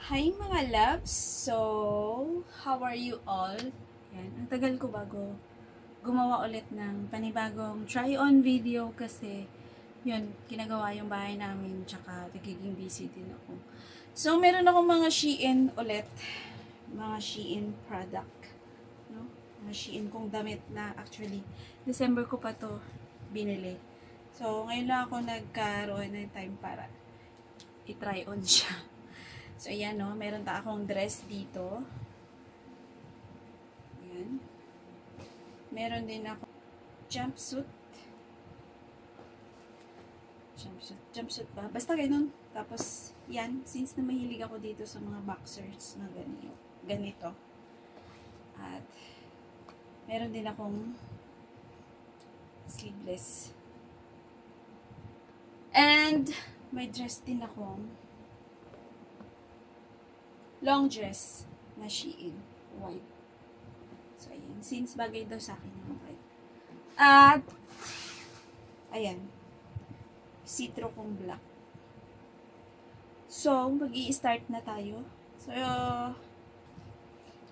Hi mga loves! So, how are you all? Yan. Ang tagal ko bago gumawa ulit ng panibagong try-on video kasi yun, kinagawa yung bahay namin tsaka nagiging busy din ako. So, meron akong mga Shein ulit. Mga Shein product. No? Mga Shein kong damit na actually December ko pa to binili. So, ngayon lang ako nagkaroon ng time para i-try on siya. So, ayan, no? Meron ta akong dress dito. Ayan. Meron din ako jumpsuit. Jumpsuit ba? Basta ganun. Tapos, yan. Since na mahilig ako dito sa mga boxers na ganito. At, meron din akong sleeveless. And, may dress din akong long dress na Shein. White. So, ayan. Since bagay daw sa akin yung white. At, ayan. See-through kong black. So, mag-i-start na tayo. So,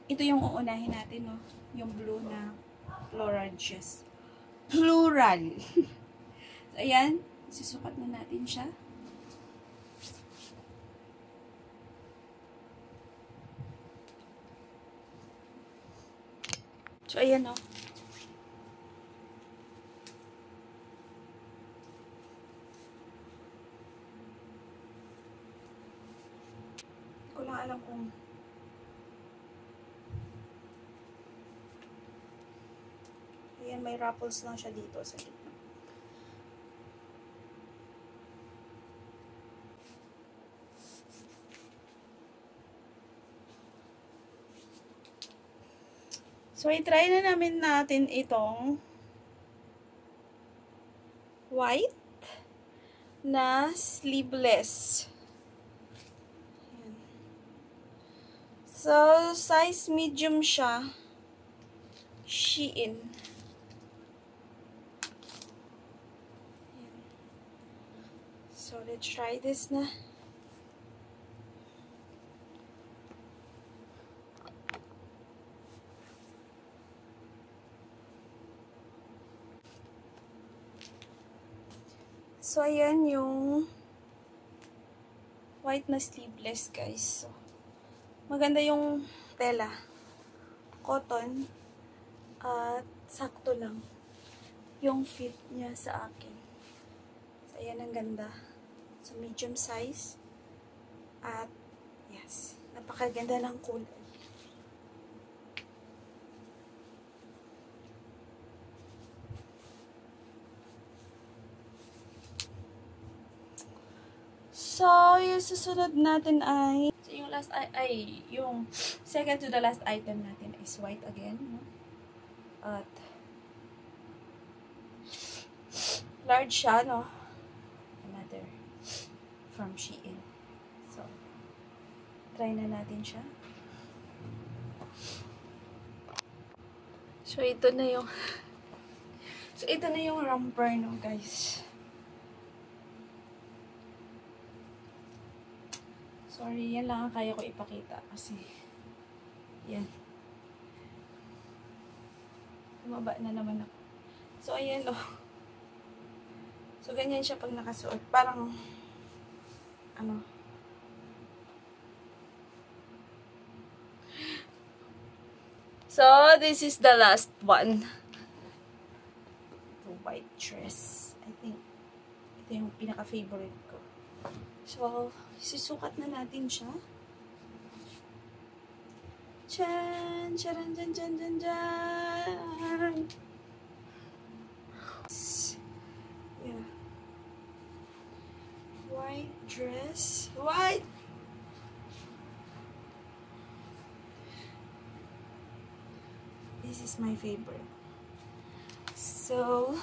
ito yung uunahin natin, no? Yung blue na floral dress. Plural. So, ayan. Susukat na natin siya. So, ayan, o. Hindi ko lang alam kung ayan, may ruffles lang siya dito sa gitna. So, i-try na natin itong white na sleeveless. Ayan. So, size medium siya. Shein. Ayan. So, let's try this na. So, ayan yung white na sleeveless, guys. So, maganda yung tela. Cotton. At sakto lang yung fit niya sa akin. So, ayan ang ganda. So, medium size. At, yes. Napakaganda ng kulay. So, yung susunod natin ay yung last yung second to the last item natin is white again. No? At large siya, no? Another from Shein. So, try na natin siya. So, ito na yung romper, no, guys. Sorry, yan lang ang kaya ko ipakita kasi yan. Tumaba na naman ako. So, ayan, oh. So, ganyan siya pag nakasuot. Parang, ano. So, this is the last one. The white dress. I think, ito yung pinaka-favorite ko. So, susukat na natin siya. Chan! Charan! Jan! Jan! Jan! Jan! Yeah. White dress. White! This is my favorite. So,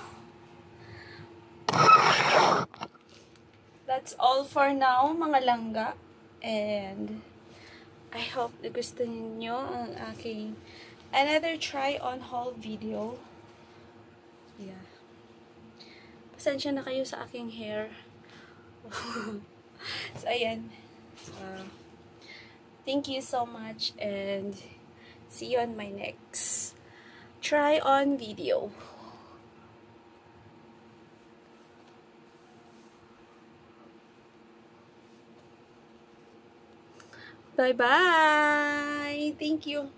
that's all for now, mga langga. And, I hope na gusto niyo ang aking another try-on haul video. Yeah. Pasensya na kayo sa aking hair. So, ayan. Thank you so much and see you on my next try-on video. Bye-bye! Thank you!